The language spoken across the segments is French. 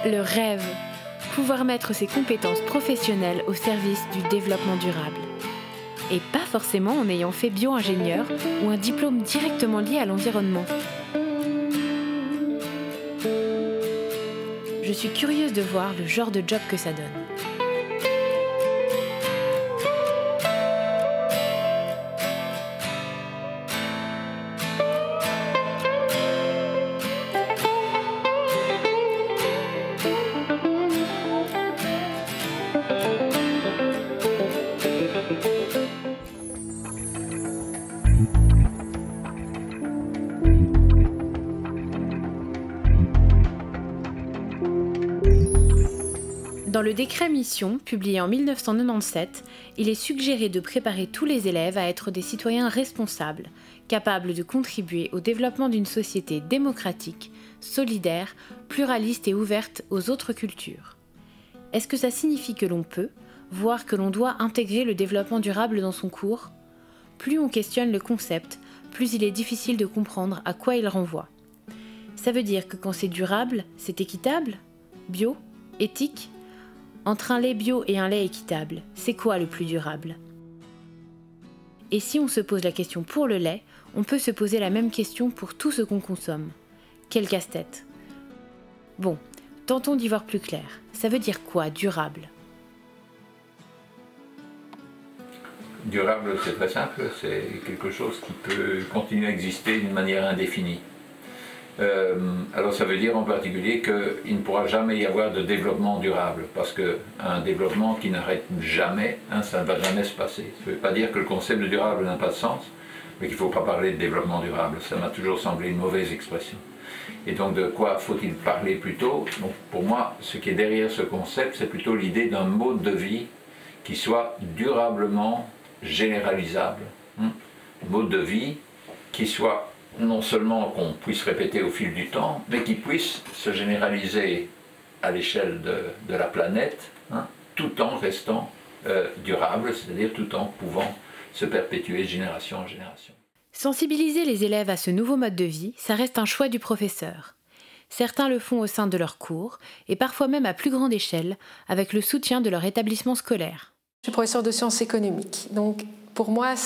Le rêve, pouvoir mettre ses compétences professionnelles au service du développement durable. Et pas forcément en ayant fait bio-ingénieur ou un diplôme directement lié à l'environnement. Je suis curieuse de voir le genre de job que ça donne. Dans le décret mission, publié en 1997, il est suggéré de préparer tous les élèves à être des citoyens responsables, capables de contribuer au développement d'une société démocratique, solidaire, pluraliste et ouverte aux autres cultures. Est-ce que ça signifie que l'on peut, voire que l'on doit intégrer le développement durable dans son cours ? Plus on questionne le concept, plus il est difficile de comprendre à quoi il renvoie. Ça veut dire que quand c'est durable, c'est équitable ? Bio ? Éthique ? Entre un lait bio et un lait équitable, c'est quoi le plus durable ? Et si on se pose la question pour le lait, on peut se poser la même question pour tout ce qu'on consomme. Quel casse-tête ? Bon, tentons d'y voir plus clair. Ça veut dire quoi, durable ? Durable, c'est très simple, c'est quelque chose qui peut continuer à exister d'une manière indéfinie. Alors ça veut dire en particulier qu'il ne pourra jamais y avoir de développement durable, parce qu'un développement qui n'arrête jamais, ça ne va jamais se passer. Ça ne veut pas dire que le concept de durable n'a pas de sens, mais qu'il ne faut pas parler de développement durable. Ça m'a toujours semblé une mauvaise expression. Et donc de quoi faut-il parler plutôt ? Donc, pour moi, ce qui est derrière ce concept, c'est plutôt l'idée d'un mode de vie qui soit durablement généralisable. Un mode de vie qui soit non seulement qu'on puisse répéter au fil du temps, mais qui puisse se généraliser à l'échelle de la planète, tout en restant durable, c'est-à-dire tout en pouvant se perpétuer de génération en génération. Sensibiliser les élèves à ce nouveau mode de vie, ça reste un choix du professeur. Certains le font au sein de leurs cours, et parfois même à plus grande échelle, avec le soutien de leur établissement scolaire. Je suis professeure de sciences économiques, donc pour moi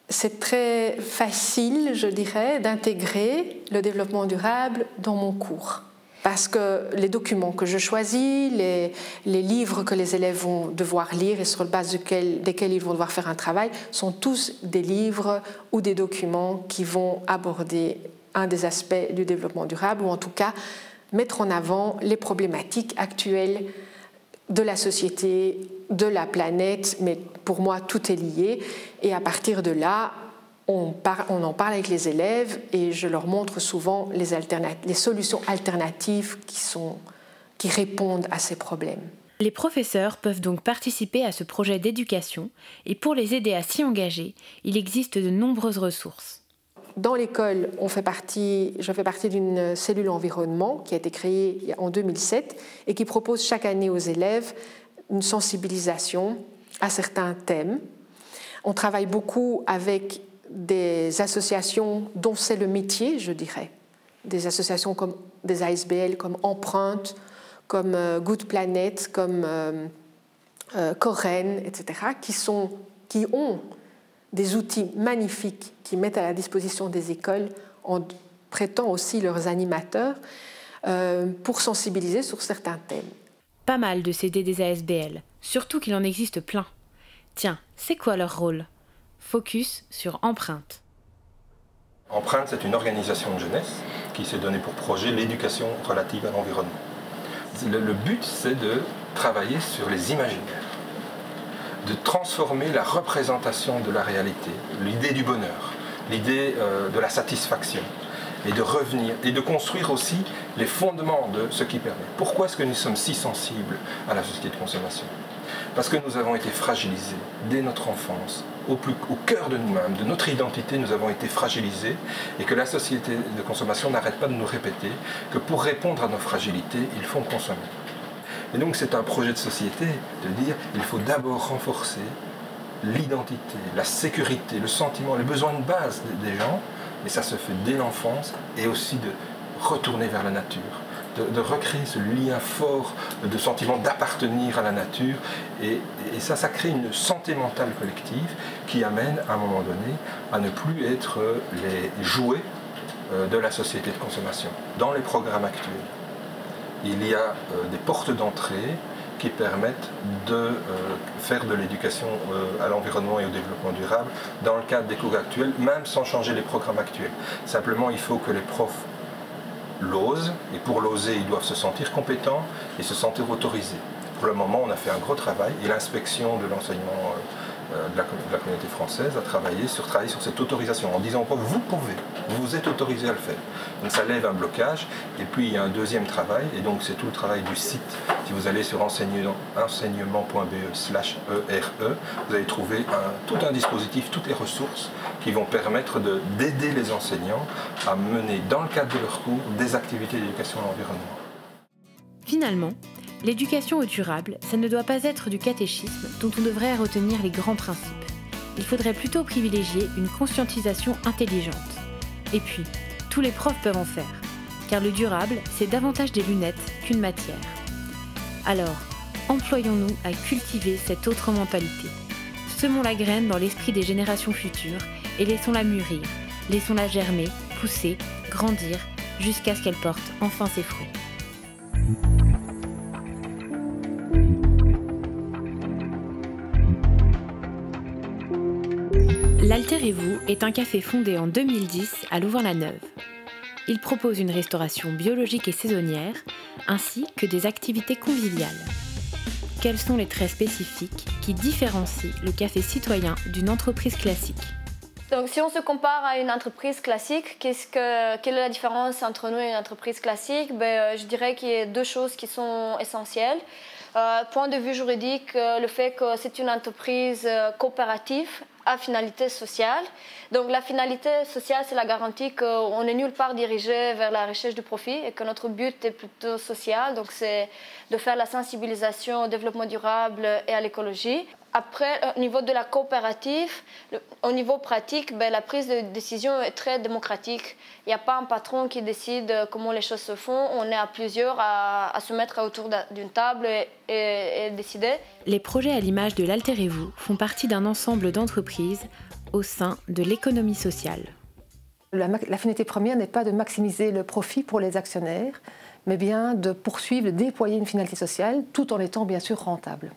c'est très facile, je dirais, d'intégrer le développement durable dans mon cours. Parce que les documents que je choisis, les livres que les élèves vont devoir lire et sur la base desquels ils vont devoir faire un travail, sont tous des livres ou des documents qui vont aborder un des aspects du développement durable, ou en tout cas mettre en avant les problématiques actuelles de la société, de la planète, mais pour moi tout est lié, et à partir de là on en parle avec les élèves et je leur montre souvent les solutions alternatives qui répondent à ces problèmes. Les professeurs peuvent donc participer à ce projet d'éducation et pour les aider à s'y engager, il existe de nombreuses ressources. Dans l'école, je fais partie d'une cellule environnement qui a été créée en 2007 et qui propose chaque année aux élèves une sensibilisation à certains thèmes. On travaille beaucoup avec des associations dont c'est le métier, je dirais. Des associations comme des ASBL, comme Empreinte, comme Good Planet, comme Coren, etc., qui ont des outils magnifiques qui mettent à la disposition des écoles en prêtant aussi leurs animateurs pour sensibiliser sur certains thèmes. Pas mal de CD des ASBL, surtout qu'il en existe plein. Tiens, c'est quoi leur rôle ? Focus sur Empreinte. Empreinte, c'est une organisation de jeunesse qui s'est donné pour projet l'éducation relative à l'environnement. Le but, c'est de travailler sur les imaginaires, de transformer la représentation de la réalité, l'idée du bonheur, l'idée de la satisfaction, et de revenir, et de construire aussi les fondements de ce qui permet. Pourquoi est-ce que nous sommes si sensibles à la société de consommation ? Parce que nous avons été fragilisés dès notre enfance, au cœur de nous-mêmes, de notre identité, nous avons été fragilisés, et que la société de consommation n'arrête pas de nous répéter que pour répondre à nos fragilités, il faut consommer. Et donc c'est un projet de société de dire qu'il faut d'abord renforcer l'identité, la sécurité, le sentiment, les besoins de base des gens, et ça se fait dès l'enfance, et aussi de retourner vers la nature, de recréer ce lien fort de sentiment d'appartenir à la nature. Et ça crée une santé mentale collective qui amène à un moment donné à ne plus être les jouets de la société de consommation. Dans les programmes actuels, il y a des portes d'entrée qui permettent de faire de l'éducation à l'environnement et au développement durable dans le cadre des cours actuels, même sans changer les programmes actuels. Simplement, il faut que les profs l'osent, et pour l'oser, ils doivent se sentir compétents et se sentir autorisés. Pour le moment, on a fait un gros travail, et l'inspection de l'enseignement de la communauté française a travaillé sur cette autorisation en disant pas vous pouvez, vous êtes autorisé à le faire. Donc ça lève un blocage. Et puis il y a un deuxième travail, et donc c'est tout le travail du site. Si vous allez sur enseignement.be/ERE, vous allez trouver tout un dispositif, toutes les ressources qui vont permettre d'aider les enseignants à mener dans le cadre de leurs cours des activités d'éducation à l'environnement. Finalement, l'éducation au durable, ça ne doit pas être du catéchisme dont on devrait retenir les grands principes. Il faudrait plutôt privilégier une conscientisation intelligente. Et puis, tous les profs peuvent en faire, car le durable, c'est davantage des lunettes qu'une matière. Alors, employons-nous à cultiver cette autre mentalité. Semons la graine dans l'esprit des générations futures et laissons-la mûrir, laissons-la germer, pousser, grandir, jusqu'à ce qu'elle porte enfin ses fruits. L'Alterez-vous est un café fondé en 2010 à Louvain-la-Neuve. Il propose une restauration biologique et saisonnière, ainsi que des activités conviviales. Quels sont les traits spécifiques qui différencient le café citoyen d'une entreprise classique ? Donc, si on se compare à une entreprise classique, quelle est la différence entre nous et une entreprise classique ? Je dirais qu'il y a deux choses qui sont essentielles. Point de vue juridique, le fait que c'est une entreprise coopérative à finalité sociale. Donc la finalité sociale, c'est la garantie qu'on n'est nulle part dirigé vers la recherche du profit et que notre but est plutôt social. Donc c'est de faire la sensibilisation au développement durable et à l'écologie. Après, au niveau de la coopérative, au niveau pratique, la prise de décision est très démocratique. Il n'y a pas un patron qui décide comment les choses se font. On est à plusieurs à se mettre autour d'une table et décider. Les projets à l'image de l'Alterez-vous font partie d'un ensemble d'entreprises au sein de l'économie sociale. La finalité première n'est pas de maximiser le profit pour les actionnaires, mais bien de poursuivre, de déployer une finalité sociale tout en étant bien sûr rentable.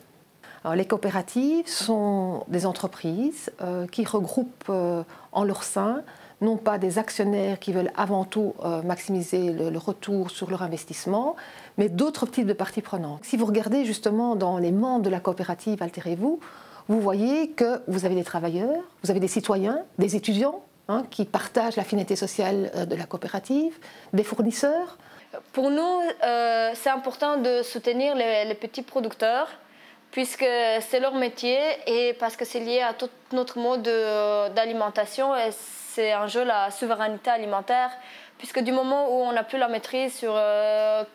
Alors, les coopératives sont des entreprises qui regroupent en leur sein non pas des actionnaires qui veulent avant tout maximiser le retour sur leur investissement, mais d'autres types de parties prenantes. Si vous regardez justement dans les membres de la coopérative Alterez-vous, vous voyez que vous avez des travailleurs, vous avez des citoyens, des étudiants qui partagent la finalité sociale de la coopérative, des fournisseurs. Pour nous, c'est important de soutenir les petits producteurs, puisque c'est leur métier et parce que c'est lié à tout notre mode d'alimentation et c'est un jeu la souveraineté alimentaire, puisque du moment où on n'a plus la maîtrise sur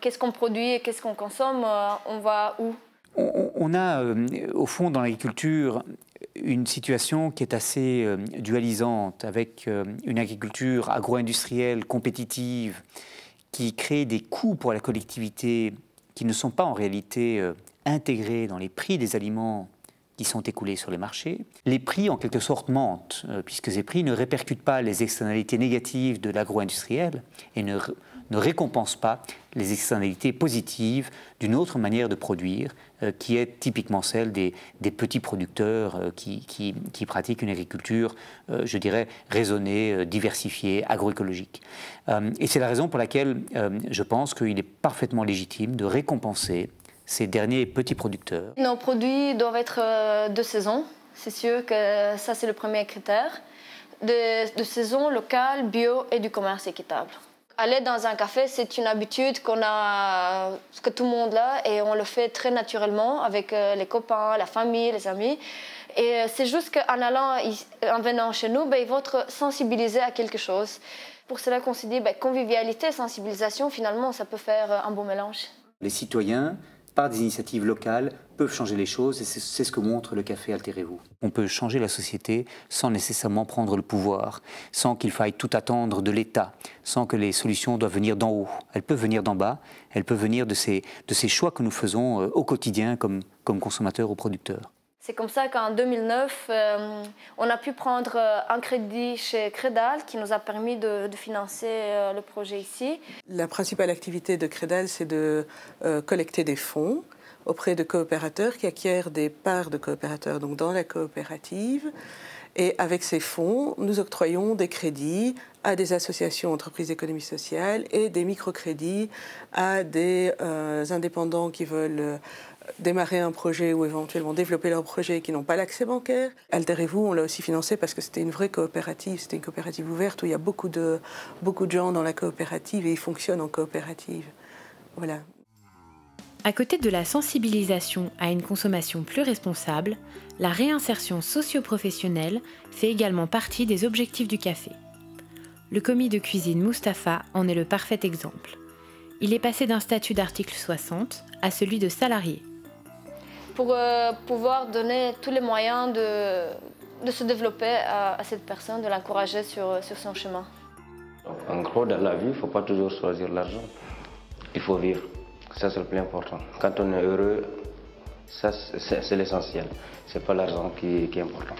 qu'est-ce qu'on produit et qu'est-ce qu'on consomme, on va où ? On a au fond dans l'agriculture une situation qui est assez dualisante, avec une agriculture agro-industrielle compétitive qui crée des coûts pour la collectivité qui ne sont pas en réalité intégrés dans les prix des aliments qui sont écoulés sur les marchés. Les prix, en quelque sorte, mentent, puisque ces prix ne répercutent pas les externalités négatives de l'agro-industriel et ne récompensent pas les externalités positives d'une autre manière de produire, qui est typiquement celle des petits producteurs qui pratiquent une agriculture, je dirais, raisonnée, diversifiée, agroécologique. Et c'est la raison pour laquelle je pense qu'il est parfaitement légitime de récompenser ces derniers petits producteurs. Nos produits doivent être de saison, c'est sûr que ça c'est le premier critère. De saison, locale, bio et du commerce équitable. Aller dans un café, c'est une habitude que tout le monde a et on le fait très naturellement avec les copains, la famille, les amis. Et c'est juste qu'en venant chez nous, ils vont être sensibilisés à quelque chose. Pour cela qu'on se dit convivialité, sensibilisation, finalement, ça peut faire un bon mélange. Les citoyens par des initiatives locales, peuvent changer les choses, et c'est ce que montre le café Altérez-vous. On peut changer la société sans nécessairement prendre le pouvoir, sans qu'il faille tout attendre de l'État, sans que les solutions doivent venir d'en haut. Elles peuvent venir d'en bas, elles peuvent venir de ces choix que nous faisons au quotidien comme consommateurs ou producteurs. C'est comme ça qu'en 2009, on a pu prendre un crédit chez Credal qui nous a permis de financer le projet ici. La principale activité de Credal, c'est de collecter des fonds auprès de coopérateurs qui acquièrent des parts de coopérateurs donc dans la coopérative. Et avec ces fonds, nous octroyons des crédits à des associations entreprises d'économie sociale et des microcrédits à des indépendants qui veulent démarrer un projet ou éventuellement développer leur projet et qui n'ont pas l'accès bancaire. Altérez-vous, on l'a aussi financé parce que c'était une vraie coopérative, c'était une coopérative ouverte où il y a beaucoup de gens dans la coopérative et ils fonctionnent en coopérative. Voilà. À côté de la sensibilisation à une consommation plus responsable, la réinsertion socio-professionnelle fait également partie des objectifs du café. Le commis de cuisine Mustapha en est le parfait exemple. Il est passé d'un statut d'article 60 à celui de salarié. Pour pouvoir donner tous les moyens de se développer à cette personne, de l'encourager sur son chemin. En gros, dans la vie, il ne faut pas toujours choisir l'argent. Il faut vivre. Ça, c'est le plus important. Quand on est heureux, ça, c'est l'essentiel. Ce n'est pas l'argent qui est important.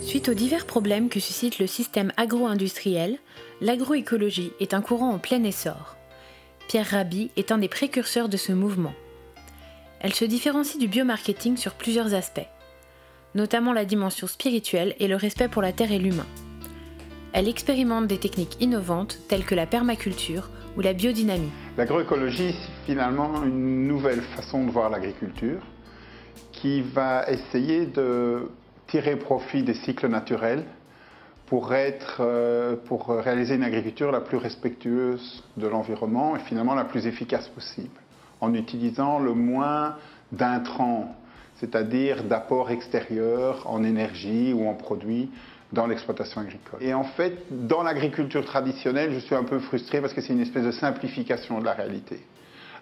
Suite aux divers problèmes que suscite le système agro-industriel, l'agroécologie est un courant en plein essor. Pierre Rabhi est un des précurseurs de ce mouvement. Elle se différencie du biomarketing sur plusieurs aspects, notamment la dimension spirituelle et le respect pour la terre et l'humain. Elle expérimente des techniques innovantes telles que la permaculture ou la biodynamie. L'agroécologie, c'est finalement une nouvelle façon de voir l'agriculture qui va essayer de tirer profit des cycles naturels pour réaliser une agriculture la plus respectueuse de l'environnement et finalement la plus efficace possible, en utilisant le moins d'intrants, c'est-à-dire d'apports extérieurs en énergie ou en produits dans l'exploitation agricole. Et en fait, dans l'agriculture traditionnelle, je suis un peu frustré parce que c'est une espèce de simplification de la réalité.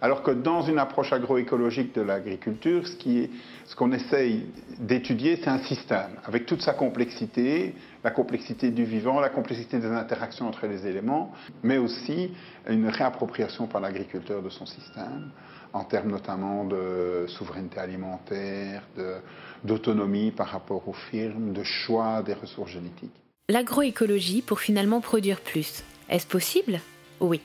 Alors que dans une approche agroécologique de l'agriculture, ce qu'on essaye d'étudier, c'est un système, avec toute sa complexité, la complexité du vivant, la complexité des interactions entre les éléments, mais aussi une réappropriation par l'agriculteur de son système, en termes notamment de souveraineté alimentaire, d'autonomie par rapport aux firmes, de choix des ressources génétiques. L'agroécologie pour finalement produire plus. Est-ce possible ? Oui.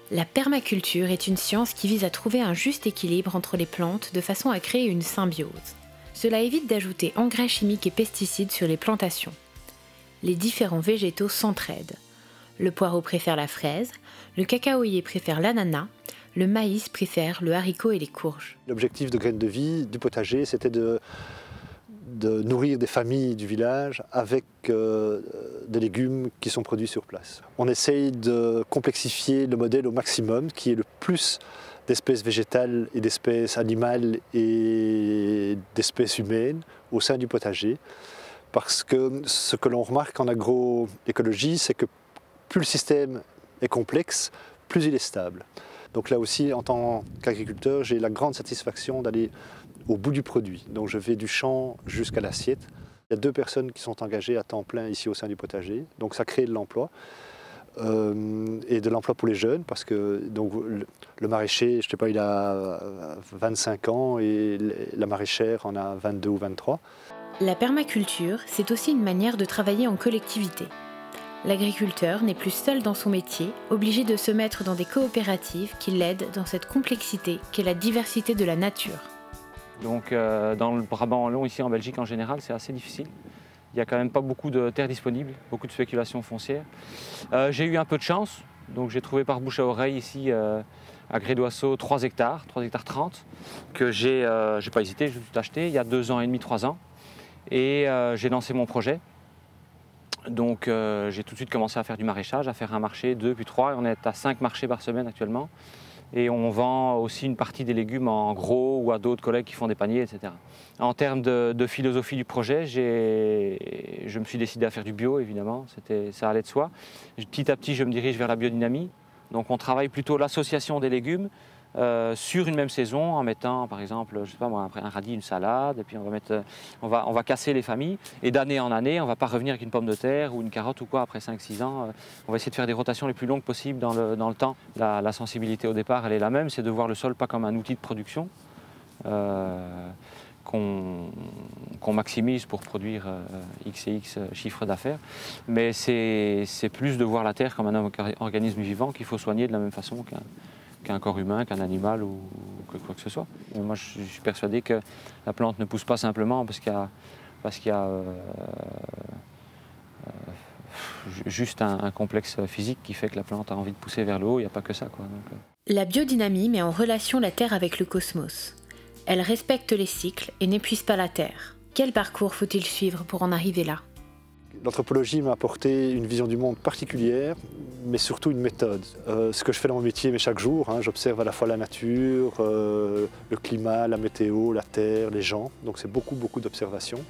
La permaculture est une science qui vise à trouver un juste équilibre entre les plantes de façon à créer une symbiose. Cela évite d'ajouter engrais chimiques et pesticides sur les plantations. Les différents végétaux s'entraident. Le poireau préfère la fraise, le cacaoyer préfère l'ananas, le maïs préfère le haricot et les courges. L'objectif de Graines de Vie, du potager, c'était de nourrir des familles du village avec des légumes qui sont produits sur place. On essaye de complexifier le modèle au maximum, qui est le plus d'espèces végétales et d'espèces animales et d'espèces humaines au sein du potager. Parce que ce que l'on remarque en agroécologie, c'est que plus le système est complexe, plus il est stable. Donc là aussi, en tant qu'agriculteur, j'ai la grande satisfaction d'aller au bout du produit. Donc je vais du champ jusqu'à l'assiette. Il y a 2 personnes qui sont engagées à temps plein ici au sein du potager. Donc ça crée de l'emploi. Et de l'emploi pour les jeunes, parce que donc, le maraîcher, je sais pas, il a 25 ans et la maraîchère en a 22 ou 23. La permaculture, c'est aussi une manière de travailler en collectivité. L'agriculteur n'est plus seul dans son métier, obligé de se mettre dans des coopératives qui l'aident dans cette complexité qu'est la diversité de la nature. Donc dans le Brabant wallon, ici en Belgique en général, c'est assez difficile. Il n'y a quand même pas beaucoup de terres disponibles, beaucoup de spéculation foncière. J'ai eu un peu de chance, donc j'ai trouvé par bouche à oreille ici à Gré-d'Oisseau 3 hectares 30, que j'ai pas hésité, j'ai tout acheté il y a 2 ans et demi, 3 ans. Et j'ai lancé mon projet. Donc j'ai tout de suite commencé à faire du maraîchage, à faire un marché, 2 puis 3, et on est à 5 marchés par semaine actuellement. Et on vend aussi une partie des légumes en gros ou à d'autres collègues qui font des paniers, etc. En termes de philosophie du projet, je me suis décidé à faire du bio, évidemment, ça allait de soi. Petit à petit, je me dirige vers la biodynamie. Donc on travaille plutôt l'association des légumes sur une même saison en mettant, par exemple, je sais pas moi, un radis, une salade, et puis on va casser les familles. Et d'année en année, on ne va pas revenir avec une pomme de terre ou une carotte ou quoi après 5-6 ans. On va essayer de faire des rotations les plus longues possibles dans le temps. La sensibilité au départ, elle est la même, c'est de voir le sol pas comme un outil de production qu'on maximise pour produire X et X chiffres d'affaires. Mais c'est plus de voir la terre comme un organisme vivant qu'il faut soigner de la même façon qu'un corps humain, qu'un animal ou que quoi que ce soit. Et moi, je suis persuadé que la plante ne pousse pas simplement parce qu'il y a juste un complexe physique qui fait que la plante a envie de pousser vers le haut. Il n'y a pas que ça, quoi. Donc, La biodynamie met en relation la Terre avec le cosmos. Elle respecte les cycles et n'épuise pas la Terre. Quel parcours faut-il suivre pour en arriver là ? L'anthropologie m'a apporté une vision du monde particulière, mais surtout une méthode. Ce que je fais dans mon métier, mais chaque jour, j'observe à la fois la nature, le climat, la météo, la terre, les gens. Donc c'est beaucoup d'observations.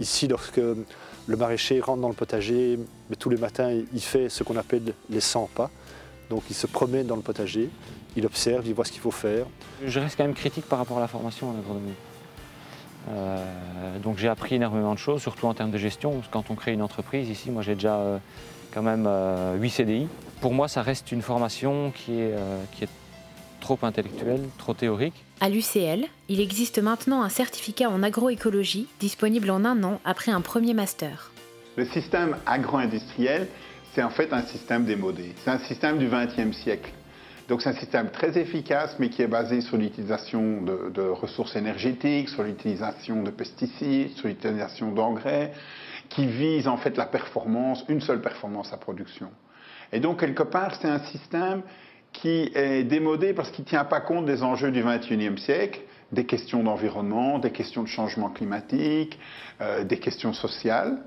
Ici, lorsque le maraîcher rentre dans le potager, mais tous les matins, il fait ce qu'on appelle les 100 pas. Donc il se promène dans le potager, il observe, il voit ce qu'il faut faire. Je reste quand même critique par rapport à la formation en agronomie. Donc j'ai appris énormément de choses, surtout en termes de gestion. Parce que quand on crée une entreprise, ici, moi j'ai déjà quand même 8 CDI. Pour moi, ça reste une formation qui est trop intellectuelle, trop théorique. À l'UCL, il existe maintenant un certificat en agroécologie disponible en 1 an après un premier master. Le système agro-industriel, c'est en fait un système démodé. C'est un système du XXe siècle. Donc c'est un système très efficace, mais qui est basé sur l'utilisation de ressources énergétiques, sur l'utilisation de pesticides, sur l'utilisation d'engrais, qui vise en fait la performance, une seule performance à production. Et donc quelque part, c'est un système qui est démodé parce qu'il ne tient pas compte des enjeux du XXIe siècle, des questions d'environnement, des questions de changement climatique, des questions sociales.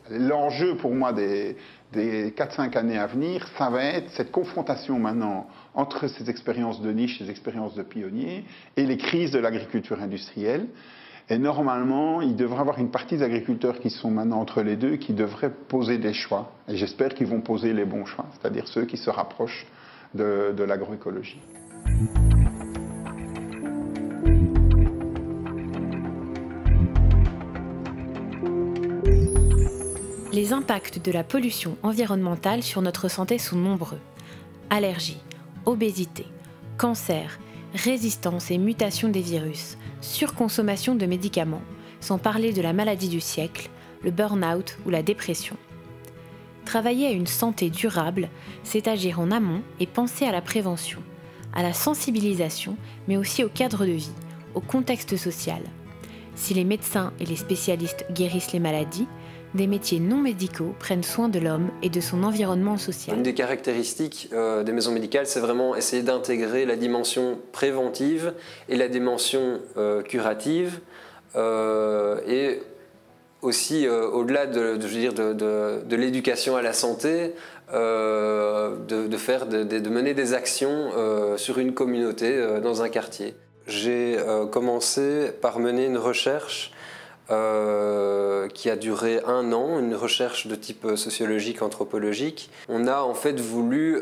L'enjeu pour moi des 4-5 années à venir, ça va être cette confrontation maintenant entre ces expériences de niche, ces expériences de pionniers et les crises de l'agriculture industrielle. Et normalement, il devrait y avoir une partie des agriculteurs qui sont maintenant entre les deux qui devraient poser des choix. Et j'espère qu'ils vont poser les bons choix, c'est-à-dire ceux qui se rapprochent de l'agroécologie. Les impacts de la pollution environnementale sur notre santé sont nombreux. Allergies, obésité, cancer, résistance et mutation des virus, surconsommation de médicaments, sans parler de la maladie du siècle, le burn-out ou la dépression. Travailler à une santé durable, c'est agir en amont et penser à la prévention, à la sensibilisation, mais aussi au cadre de vie, au contexte social. Si les médecins et les spécialistes guérissent les maladies, des métiers non médicaux prennent soin de l'homme et de son environnement social. Une des caractéristiques des maisons médicales, c'est vraiment essayer d'intégrer la dimension préventive et la dimension curative, et aussi au-delà de l'éducation à la santé, de mener des actions sur une communauté, dans un quartier. J'ai commencé par mener une recherche qui a duré 1 an, une recherche de type sociologique, anthropologique. On a en fait voulu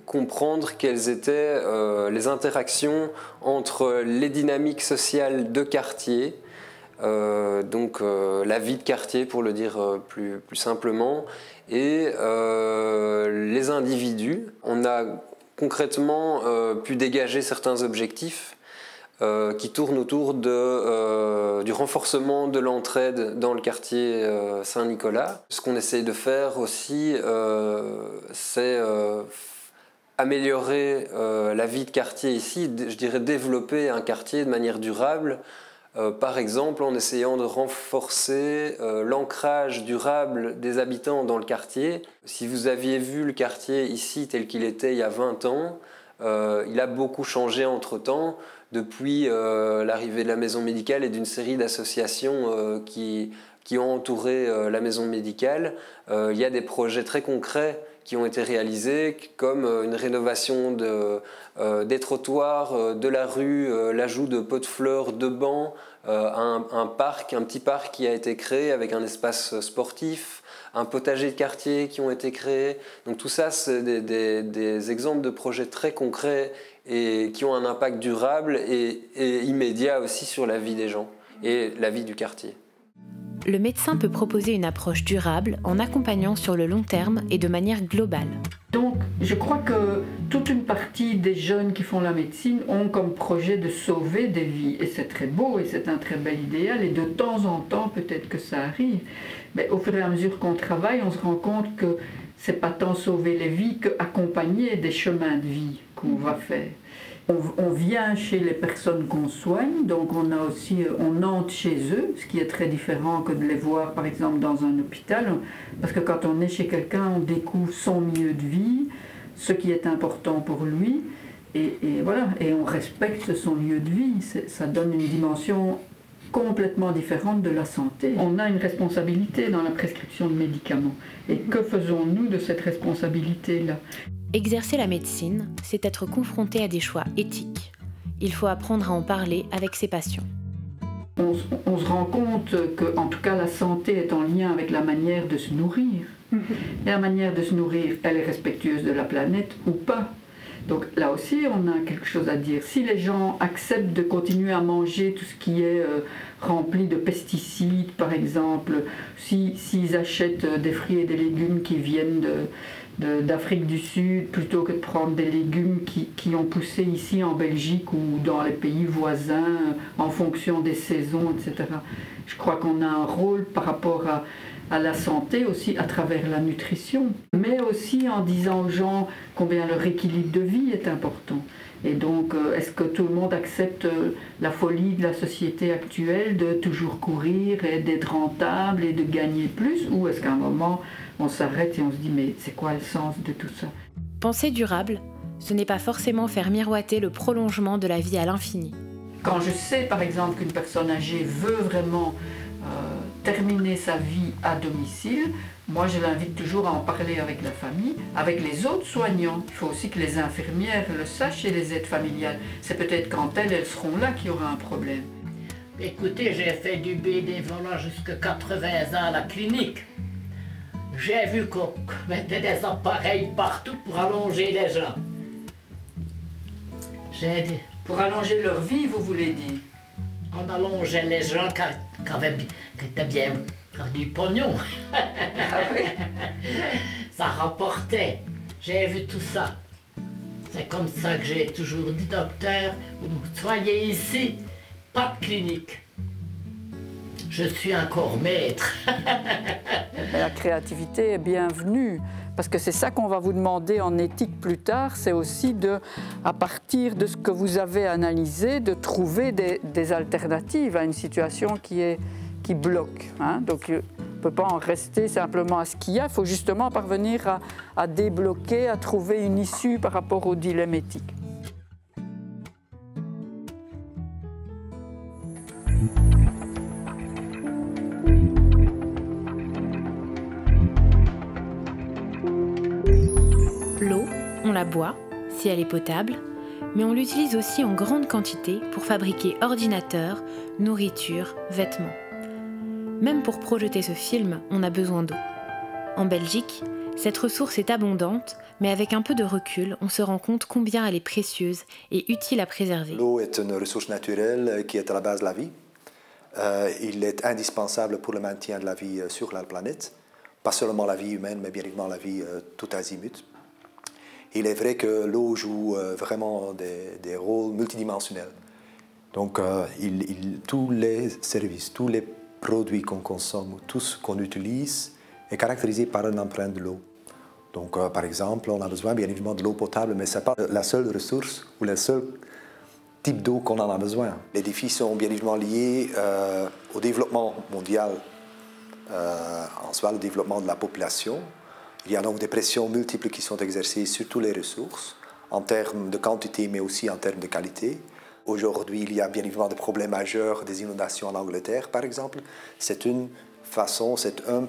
comprendre quelles étaient les interactions entre les dynamiques sociales de quartier, donc la vie de quartier pour le dire plus simplement, et les individus. On a concrètement pu dégager certains objectifs qui tournent autour du renforcement de l'entraide dans le quartier Saint-Nicolas. Ce qu'on essaye de faire aussi, c'est améliorer la vie de quartier ici, je dirais développer un quartier de manière durable, par exemple en essayant de renforcer l'ancrage durable des habitants dans le quartier. Si vous aviez vu le quartier ici tel qu'il était il y a 20 ans, il a beaucoup changé entre-temps, depuis l'arrivée de la maison médicale et d'une série d'associations qui qui ont entouré la maison médicale. Il y a des projets très concrets qui ont été réalisés, comme une rénovation des trottoirs, de la rue, l'ajout de pots de fleurs, de bancs, un petit parc qui a été créé avec un espace sportif, un potager de quartier qui ont été créés. Donc tout ça, c'est des exemples de projets très concrets et qui ont un impact durable et immédiat aussi sur la vie des gens et la vie du quartier. Le médecin peut proposer une approche durable en accompagnant sur le long terme et de manière globale. Donc, je crois que toute une partie des jeunes qui font la médecine ont comme projet de sauver des vies. Et c'est très beau et c'est un très bel idéal. Et de temps en temps, peut-être que ça arrive. Mais au fur et à mesure qu'on travaille, on se rend compte que c'est pas tant sauver les vies qu'accompagner des chemins de vie qu'on va faire. On vient chez les personnes qu'on soigne, donc on entre chez eux, ce qui est très différent que de les voir par exemple dans un hôpital, parce que quand on est chez quelqu'un, on découvre son milieu de vie, ce qui est important pour lui, et voilà, et on respecte son lieu de vie. Ça donne une dimension complètement différente de la santé. On a une responsabilité dans la prescription de médicaments. Et que faisons-nous de cette responsabilité-là ? Exercer la médecine, c'est être confronté à des choix éthiques. Il faut apprendre à en parler avec ses patients. On se rend compte que, en tout cas, la santé est en lien avec la manière de se nourrir. Et la manière de se nourrir, elle est respectueuse de la planète ou pas. Donc là aussi, on a quelque chose à dire. Si les gens acceptent de continuer à manger tout ce qui est rempli de pesticides, par exemple, s'ils achètent des fruits et des légumes qui viennent d'Afrique du Sud, plutôt que de prendre des légumes qui ont poussé ici en Belgique ou dans les pays voisins, en fonction des saisons, etc. Je crois qu'on a un rôle par rapport à la santé aussi à travers la nutrition, mais aussi en disant aux gens combien leur équilibre de vie est important. Et donc, est-ce que tout le monde accepte la folie de la société actuelle de toujours courir et d'être rentable et de gagner plus, ou est-ce qu'à un moment, on s'arrête et on se dit mais c'est quoi le sens de tout ça ? Penser durable, ce n'est pas forcément faire miroiter le prolongement de la vie à l'infini. Quand je sais par exemple qu'une personne âgée veut vraiment terminer sa vie à domicile, moi je l'invite toujours à en parler avec la famille, avec les autres soignants. Il faut aussi que les infirmières le sachent et les aides familiales. C'est peut-être quand elles seront là qu'il y aura un problème. Écoutez, j'ai fait du bénévolat jusqu'à 80 ans à la clinique. J'ai vu qu'on mettait des appareils partout pour allonger les gens. J'ai dit... Pour allonger leur vie, vous voulez dire? On allongeait les gens qui étaient bien, qui avaient du pognon. Ah oui. Ça rapportait. J'ai vu tout ça. C'est comme ça que j'ai toujours dit, docteur, vous soyez ici, pas de clinique. Je suis encore maître. La créativité est bienvenue, parce que c'est ça qu'on va vous demander en éthique plus tard, c'est aussi à partir de ce que vous avez analysé, de trouver des alternatives à une situation qui bloque. Hein. Donc on ne peut pas en rester simplement à ce qu'il y a, il faut justement parvenir à débloquer, à trouver une issue par rapport au dilemme éthique. L'eau, on la boit, si elle est potable, mais on l'utilise aussi en grande quantité pour fabriquer ordinateurs, nourriture, vêtements. Même pour projeter ce film, on a besoin d'eau. En Belgique, cette ressource est abondante, mais avec un peu de recul, on se rend compte combien elle est précieuse et utile à préserver. L'eau est une ressource naturelle qui est à la base de la vie. Il est indispensable pour le maintien de la vie sur la planète. Pas seulement la vie humaine, mais bien évidemment la vie tout azimut. Il est vrai que l'eau joue vraiment des rôles multidimensionnels. Donc tous les services, tous les produits qu'on consomme, tout ce qu'on utilise est caractérisé par une empreinte de l'eau. Donc par exemple, on a besoin bien évidemment de l'eau potable, mais ce n'est pas la seule ressource ou le seul type d'eau qu'on en a besoin. Les défis sont bien évidemment liés au développement mondial, en soi le développement de la population. Il y a donc des pressions multiples qui sont exercées sur toutes les ressources, en termes de quantité mais aussi en termes de qualité. Aujourd'hui, il y a bien évidemment des problèmes majeurs, des inondations en Angleterre par exemple. C'est une façon, c'est un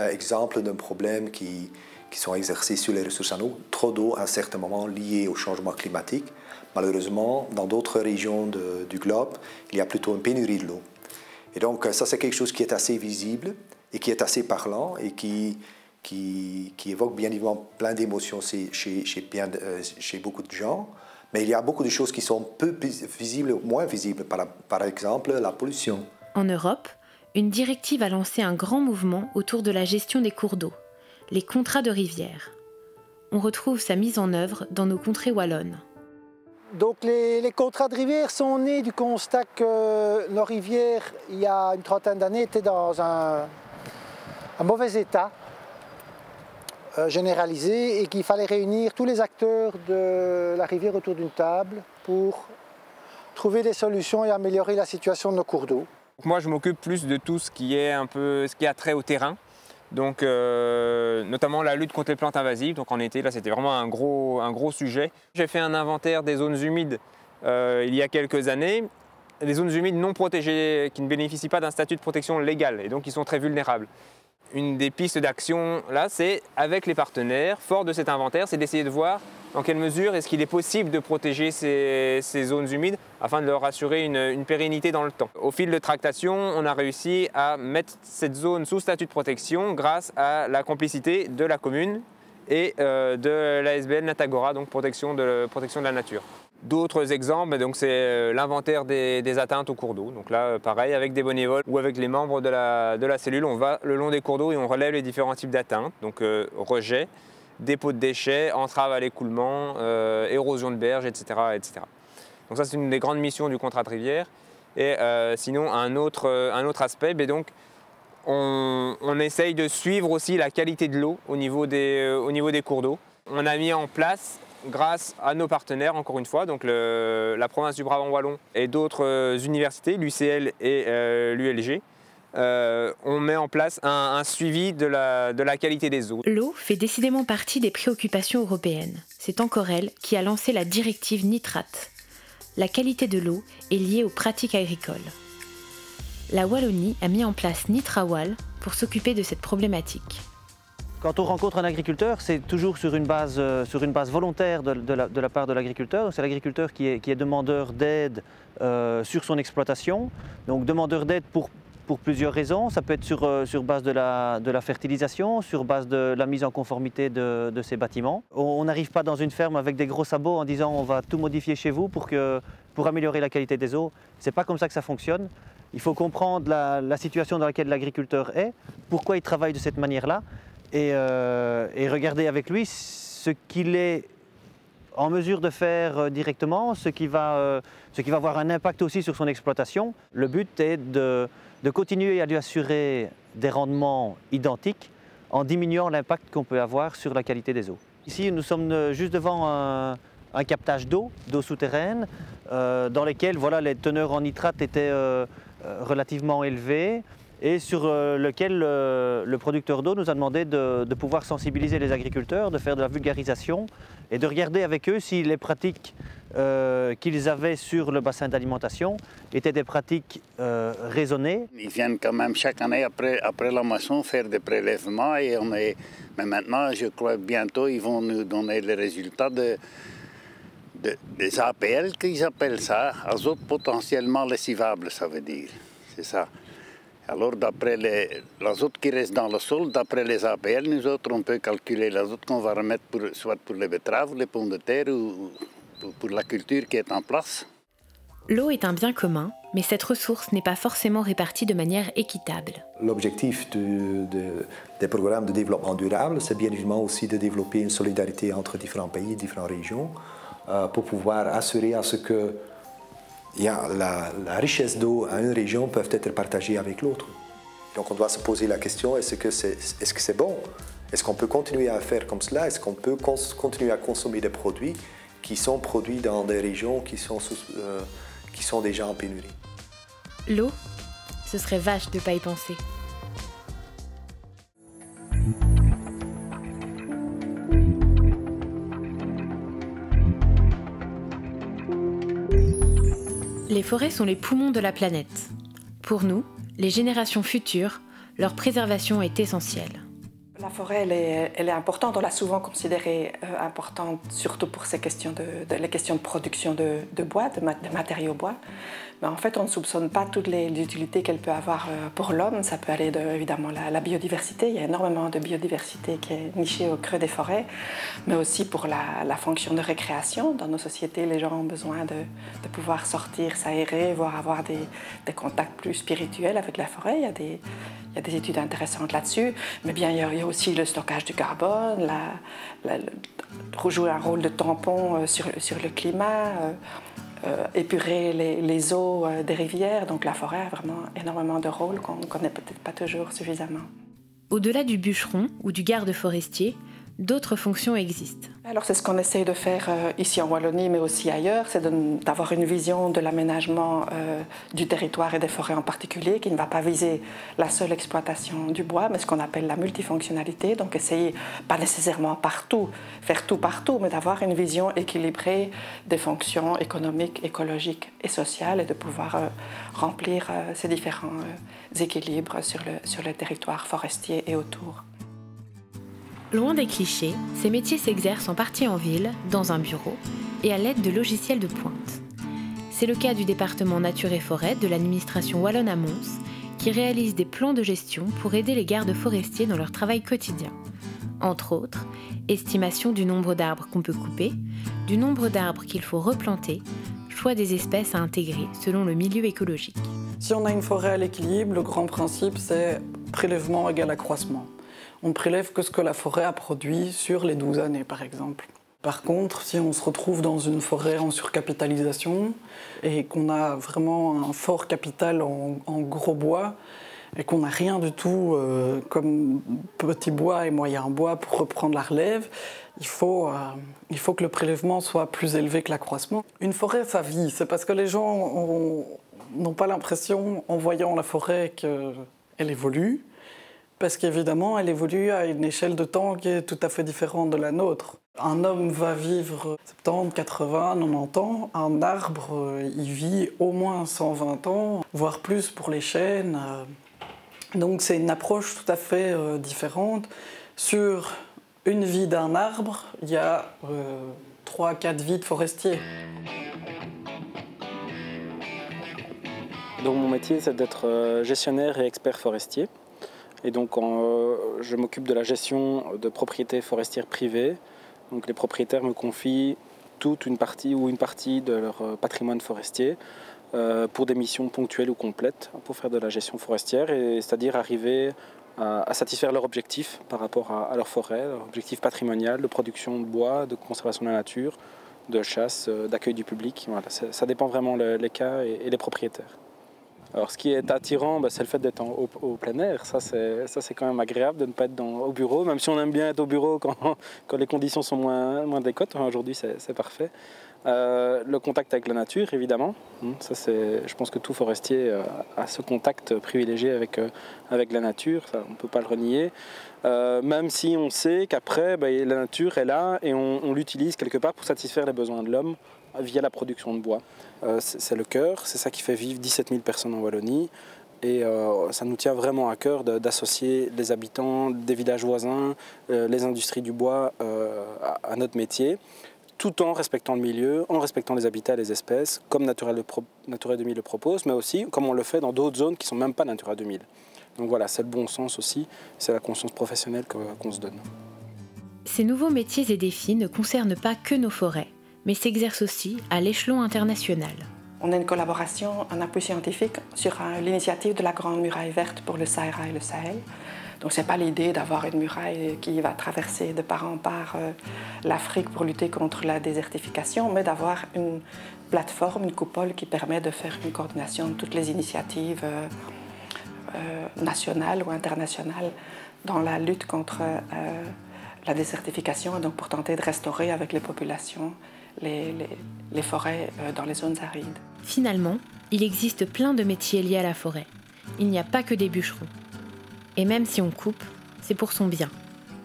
exemple d'un problème qui sont exercés sur les ressources en eau. Trop d'eau à un certain moment lié au changement climatique. Malheureusement, dans d'autres régions du globe, il y a plutôt une pénurie de l'eau. Et donc ça, c'est quelque chose qui est assez visible et qui est assez parlant et qui évoque bien évidemment plein d'émotions chez beaucoup de gens. Mais il y a beaucoup de choses qui sont peu visibles, moins visibles, par exemple la pollution. En Europe, une directive a lancé un grand mouvement autour de la gestion des cours d'eau, les contrats de rivière. On retrouve sa mise en œuvre dans nos contrées wallonnes. Donc les contrats de rivière sont nés du constat que nos rivières, il y a une trentaine d'années, étaient dans un mauvais état généralisé et qu'il fallait réunir tous les acteurs de la rivière autour d'une table pour trouver des solutions et améliorer la situation de nos cours d'eau. Moi, je m'occupe plus de tout ce qui a trait au terrain. Donc, notamment la lutte contre les plantes invasives. Donc en été, là, c'était vraiment un gros sujet. J'ai fait un inventaire des zones humides il y a quelques années. Les zones humides non protégées, qui ne bénéficient pas d'un statut de protection légal et donc qui sont très vulnérables. Une des pistes d'action, là, c'est avec les partenaires, fort de cet inventaire, c'est d'essayer de voir dans quelle mesure est-ce qu'il est possible de protéger ces zones humides afin de leur assurer une pérennité dans le temps. Au fil de tractation, on a réussi à mettre cette zone sous statut de protection grâce à la complicité de la commune et de l'ASBL Natagora, donc protection de la nature. D'autres exemples, c'est l'inventaire des atteintes aux cours d'eau. Donc là, pareil, avec des bénévoles ou avec les membres de la cellule, on va le long des cours d'eau et on relève les différents types d'atteintes. Donc rejet, dépôt de déchets, entrave à l'écoulement, érosion de berges, etc., etc. Donc ça, c'est une des grandes missions du contrat de rivière. Et sinon, un autre aspect, on essaye de suivre aussi la qualité de l'eau au niveau des cours d'eau. On a mis en place, grâce à nos partenaires, encore une fois, donc la province du Brabant Wallon et d'autres universités, l'UCL et l'ULG, on met en place un suivi de la qualité des eaux. L'eau fait décidément partie des préoccupations européennes. C'est encore elle qui a lancé la directive nitrate. La qualité de l'eau est liée aux pratiques agricoles. La Wallonie a mis en place Nitrawal pour s'occuper de cette problématique. Quand on rencontre un agriculteur, c'est toujours sur une base volontaire de la part de l'agriculteur. C'est l'agriculteur qui est demandeur d'aide sur son exploitation. Donc demandeur d'aide pour plusieurs raisons. Ça peut être sur base de la fertilisation, sur base de la mise en conformité de ces bâtiments. On n'arrive pas dans une ferme avec des gros sabots en disant on va tout modifier chez vous pour améliorer la qualité des eaux. C'est pas comme ça que ça fonctionne. Il faut comprendre la situation dans laquelle l'agriculteur est, pourquoi il travaille de cette manière-là. Et regarder avec lui ce qu'il est en mesure de faire directement, ce qui va avoir un impact aussi sur son exploitation. Le but est de continuer à lui assurer des rendements identiques en diminuant l'impact qu'on peut avoir sur la qualité des eaux. Ici, nous sommes juste devant un captage d'eau souterraine, dans lequel les teneurs en nitrate étaient relativement élevées, et sur lequel le producteur d'eau nous a demandé de pouvoir sensibiliser les agriculteurs, de faire de la vulgarisation et de regarder avec eux si les pratiques qu'ils avaient sur le bassin d'alimentation étaient des pratiques raisonnées. Ils viennent quand même chaque année après la moisson faire des prélèvements mais maintenant, je crois que bientôt, ils vont nous donner les résultats des APL qu'ils appellent ça, azote potentiellement lessivable, ça veut dire, c'est ça. Alors, d'après l'azote qui reste dans le sol, d'après les APL, nous autres, on peut calculer l'azote qu'on va remettre soit pour les betteraves, les pommes de terre ou pour la culture qui est en place. L'eau est un bien commun, mais cette ressource n'est pas forcément répartie de manière équitable. L'objectif des programmes de développement durable, c'est bien évidemment aussi de développer une solidarité entre différents pays, différentes régions, pour pouvoir assurer à ce que la richesse d'eau à une région peut être partagée avec l'autre. Donc on doit se poser la question, est-ce que c'est bon? Est-ce qu'on peut continuer à faire comme cela? Est-ce qu'on peut continuer à consommer des produits qui sont produits dans des régions qui sont déjà en pénurie? L'eau, ce serait vache de ne pas y penser. Les forêts sont les poumons de la planète. Pour nous, les générations futures, leur préservation est essentielle. La forêt, elle est importante, on l'a souvent considérée importante, surtout pour ces questions les questions de production de bois, de matériaux bois. Mais en fait, on ne soupçonne pas toutes les utilités qu'elle peut avoir pour l'homme. Ça peut aller évidemment la biodiversité, il y a énormément de biodiversité qui est nichée au creux des forêts, mais aussi pour la fonction de récréation. Dans nos sociétés, les gens ont besoin de pouvoir sortir, s'aérer, voire avoir des contacts plus spirituels avec la forêt. Il y a des études intéressantes là-dessus, mais bien, il y a aussi le stockage du carbone, jouer un rôle de tampon sur le climat, épurer les eaux des rivières. Donc la forêt a vraiment énormément de rôles qu'on ne connaît peut-être pas toujours suffisamment. Au-delà du bûcheron ou du garde forestier, d'autres fonctions existent. Alors c'est ce qu'on essaie de faire ici en Wallonie, mais aussi ailleurs, c'est d'avoir une vision de l'aménagement du territoire et des forêts en particulier, qui ne va pas viser la seule exploitation du bois, mais ce qu'on appelle la multifonctionnalité, donc essayer, pas nécessairement partout, faire tout partout, mais d'avoir une vision équilibrée des fonctions économiques, écologiques et sociales, et de pouvoir remplir ces différents équilibres sur le territoire forestier et autour. Loin des clichés, ces métiers s'exercent en partie en ville, dans un bureau, et à l'aide de logiciels de pointe. C'est le cas du département Nature et Forêt de l'administration wallonne à Mons, qui réalise des plans de gestion pour aider les gardes forestiers dans leur travail quotidien. Entre autres, estimation du nombre d'arbres qu'on peut couper, du nombre d'arbres qu'il faut replanter, choix des espèces à intégrer selon le milieu écologique. Si on a une forêt à l'équilibre, le grand principe c'est prélèvement égale accroissement. On ne prélève que ce que la forêt a produit sur les 12 années, par exemple. Par contre, si on se retrouve dans une forêt en surcapitalisation et qu'on a vraiment un fort capital en gros bois et qu'on n'a rien du tout comme petit bois et moyen bois pour reprendre la relève, il faut que le prélèvement soit plus élevé que l'accroissement. Une forêt, ça vit. C'est parce que les gens n'ont pas l'impression, en voyant la forêt, qu'elle évolue. Parce qu'évidemment, elle évolue à une échelle de temps qui est tout à fait différente de la nôtre. Un homme va vivre 70, 80, 90 ans. Un arbre, il vit au moins 120 ans, voire plus pour les chênes. Donc c'est une approche tout à fait différente. Sur une vie d'un arbre, il y a 3-4 vies de forestiers. Donc mon métier, c'est d'être gestionnaire et expert forestier. Et donc je m'occupe de la gestion de propriétés forestières privées. Donc les propriétaires me confient toute une partie ou une partie de leur patrimoine forestier pour des missions ponctuelles ou complètes pour faire de la gestion forestière, c'est-à-dire arriver à satisfaire leurs objectifs par rapport à leur forêt, leur objectif patrimonial de production de bois, de conservation de la nature, de chasse, d'accueil du public. Voilà, ça dépend vraiment les cas et les propriétaires. Alors, ce qui est attirant, c'est le fait d'être au plein air. Ça, c'est quand même agréable de ne pas être au bureau, même si on aime bien être au bureau quand les conditions sont moins décotes. Aujourd'hui, c'est parfait. Le contact avec la nature, évidemment. Ça, je pense que tout forestier a ce contact privilégié avec la nature. Ça, on ne peut pas le renier. Même si on sait qu'après, la nature est là et on l'utilise quelque part pour satisfaire les besoins de l'homme via la production de bois. C'est le cœur, c'est ça qui fait vivre 17 000 personnes en Wallonie. Et ça nous tient vraiment à cœur d'associer les habitants des villages voisins, les industries du bois à notre métier, tout en respectant le milieu, en respectant les habitats et les espèces, comme Natura 2000 le propose, mais aussi comme on le fait dans d'autres zones qui ne sont même pas Natura 2000. Donc voilà, c'est le bon sens aussi, c'est la conscience professionnelle qu'on se donne. Ces nouveaux métiers et défis ne concernent pas que nos forêts, mais s'exercent aussi à l'échelon international. On a une collaboration, un appui scientifique sur l'initiative de la Grande Muraille Verte pour le Sahara et le Sahel. Donc ce n'est pas l'idée d'avoir une muraille qui va traverser de part en part l'Afrique pour lutter contre la désertification, mais d'avoir une plateforme, une coupole qui permet de faire une coordination de toutes les initiatives nationales ou internationales dans la lutte contre la désertification, et donc pour tenter de restaurer avec les populations les forêts dans les zones arides. Finalement, il existe plein de métiers liés à la forêt. Il n'y a pas que des bûcherons. Et même si on coupe, c'est pour son bien,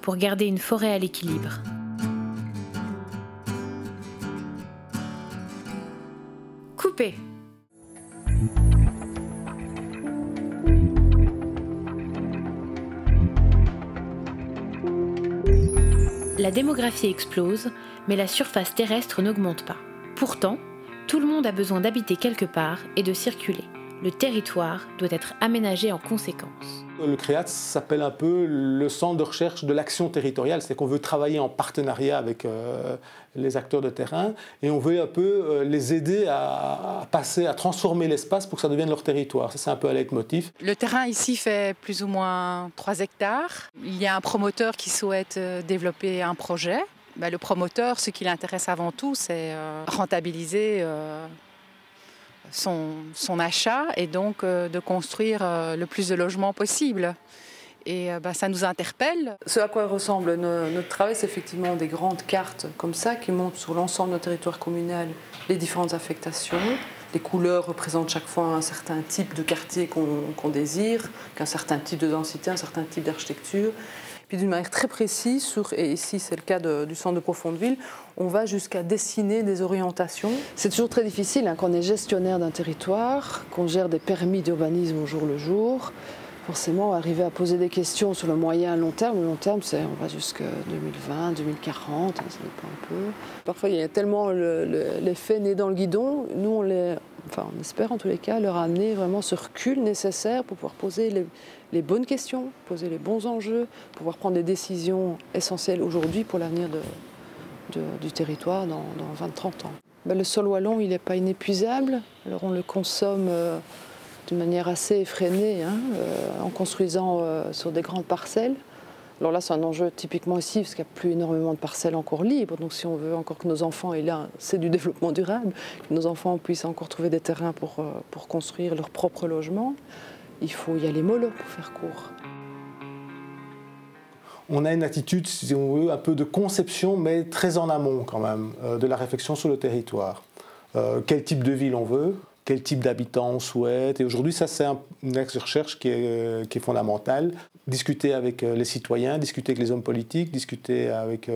pour garder une forêt à l'équilibre. Couper. La démographie explose, mais la surface terrestre n'augmente pas. Pourtant, tout le monde a besoin d'habiter quelque part et de circuler. Le territoire doit être aménagé en conséquence. Le CREAT s'appelle un peu le centre de recherche de l'action territoriale, c'est qu'on veut travailler en partenariat avec les acteurs de terrain et on veut un peu les aider à passer, à transformer l'espace pour que ça devienne leur territoire. Ça, c'est un peu un leitmotiv. Le terrain ici fait plus ou moins 3 hectares. Il y a un promoteur qui souhaite développer un projet. Le promoteur, ce qui l'intéresse avant tout, c'est rentabiliser son achat et donc de construire le plus de logements possible. Et ça nous interpelle. Ce à quoi ressemble notre travail, c'est effectivement des grandes cartes comme ça qui montrent sur l'ensemble de notre territoire communal les différentes affectations. Les couleurs représentent chaque fois un certain type de quartier qu'on désire, qu'un certain type de densité, un certain type d'architecture. Puis d'une manière très précise, et ici c'est le cas du centre de Profondeville, on va jusqu'à dessiner des orientations. C'est toujours très difficile quand on est gestionnaire d'un territoire, qu'on gère des permis d'urbanisme au jour le jour. Forcément, arriver à poser des questions sur le moyen et long terme. Le long terme, on va jusqu'à 2020, 2040, ça dépend un peu. Parfois, il y a tellement l'effet nez dans le guidon. Nous, on espère en tous les cas leur amener vraiment ce recul nécessaire pour pouvoir poser les bonnes questions, poser les bons enjeux, pouvoir prendre des décisions essentielles aujourd'hui pour l'avenir du territoire dans 20-30 ans. Le sol wallon, il n'est pas inépuisable. Alors on le consomme d'une manière assez effrénée, en construisant sur des grandes parcelles. Alors là, c'est un enjeu typiquement ici, parce qu'il n'y a plus énormément de parcelles encore libres. Donc si on veut encore que nos enfants, et là, c'est du développement durable, que nos enfants puissent encore trouver des terrains pour construire leur propre logement, il faut y aller mollo pour faire court. On a une attitude, si on veut, un peu de conception, mais très en amont quand même, de la réflexion sur le territoire. Quel type de ville on veut ? Quel type d'habitants on souhaite. Et aujourd'hui, ça, c'est une axe de recherche qui est fondamental. Discuter avec les citoyens, discuter avec les hommes politiques, discuter avec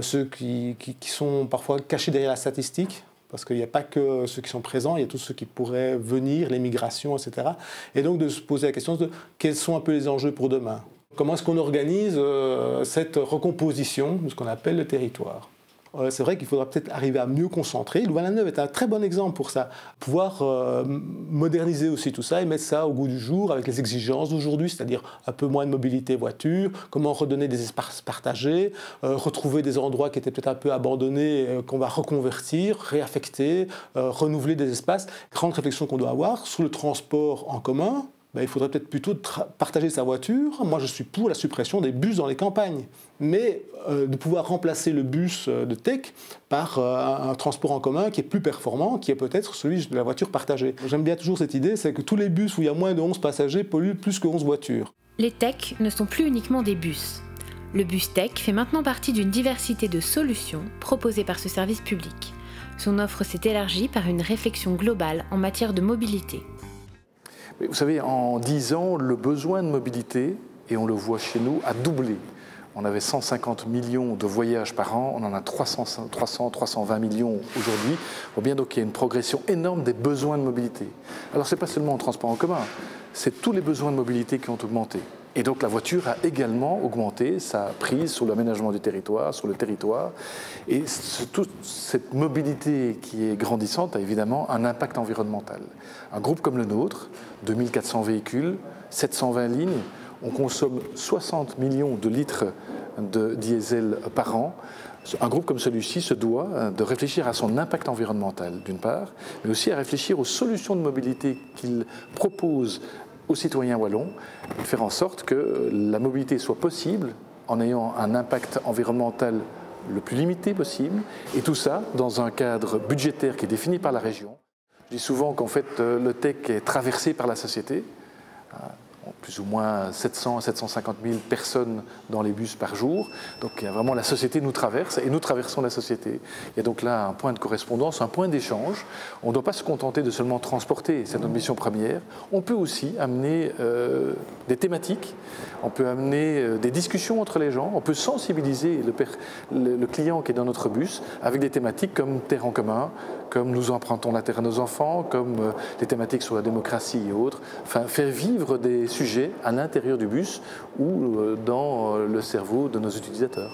ceux qui sont parfois cachés derrière la statistique, parce qu'il n'y a pas que ceux qui sont présents, il y a tous ceux qui pourraient venir, les migrations, etc. Et donc de se poser la question de quels sont un peu les enjeux pour demain. Comment est-ce qu'on organise cette recomposition de ce qu'on appelle le territoire ? C'est vrai qu'il faudra peut-être arriver à mieux concentrer. Louvain-la-Neuve est un très bon exemple pour ça. Pouvoir moderniser aussi tout ça et mettre ça au goût du jour avec les exigences d'aujourd'hui, c'est-à-dire un peu moins de mobilité voiture, comment redonner des espaces partagés, retrouver des endroits qui étaient peut-être un peu abandonnés, qu'on va reconvertir, réaffecter, renouveler des espaces. Grande réflexion qu'on doit avoir sur le transport en commun. Il faudrait peut-être plutôt partager sa voiture. Moi, je suis pour la suppression des bus dans les campagnes. Mais de pouvoir remplacer le bus de tech par un transport en commun qui est plus performant, qui est peut-être celui de la voiture partagée. J'aime bien toujours cette idée, c'est que tous les bus où il y a moins de 11 passagers polluent plus que 11 voitures. Les tech ne sont plus uniquement des bus. Le bus tech fait maintenant partie d'une diversité de solutions proposées par ce service public. Son offre s'est élargie par une réflexion globale en matière de mobilité. Vous savez, en 10 ans, le besoin de mobilité, et on le voit chez nous, a doublé. On avait 150 millions de voyages par an, on en a 320 millions aujourd'hui. On voit bien donc qu'il y a une progression énorme des besoins de mobilité. Alors ce n'est pas seulement en transport en commun, c'est tous les besoins de mobilité qui ont augmenté. Et donc la voiture a également augmenté sa prise sur l'aménagement du territoire, sur le territoire. Et toute cette mobilité qui est grandissante a évidemment un impact environnemental. Un groupe comme le nôtre, 2400 véhicules, 720 lignes, on consomme 60 millions de litres de diesel par an. Un groupe comme celui-ci se doit de réfléchir à son impact environnemental, d'une part, mais aussi à réfléchir aux solutions de mobilité qu'il propose aux citoyens wallons, et faire en sorte que la mobilité soit possible en ayant un impact environnemental le plus limité possible, et tout ça dans un cadre budgétaire qui est défini par la région. Je dis souvent qu'en fait le tech est traversé par la société. Plus ou moins 700 à 750 000 personnes dans les bus par jour. Donc il y a vraiment la société nous traverse et nous traversons la société. Il y a donc là un point de correspondance, un point d'échange. On ne doit pas se contenter de seulement transporter, c'est notre mission première. On peut aussi amener des thématiques, on peut amener des discussions entre les gens, on peut sensibiliser le client qui est dans notre bus avec des thématiques comme terre en commun, comme nous empruntons la terre à nos enfants, comme les thématiques sur la démocratie et autres. Enfin, faire vivre des sujets à l'intérieur du bus ou dans le cerveau de nos utilisateurs.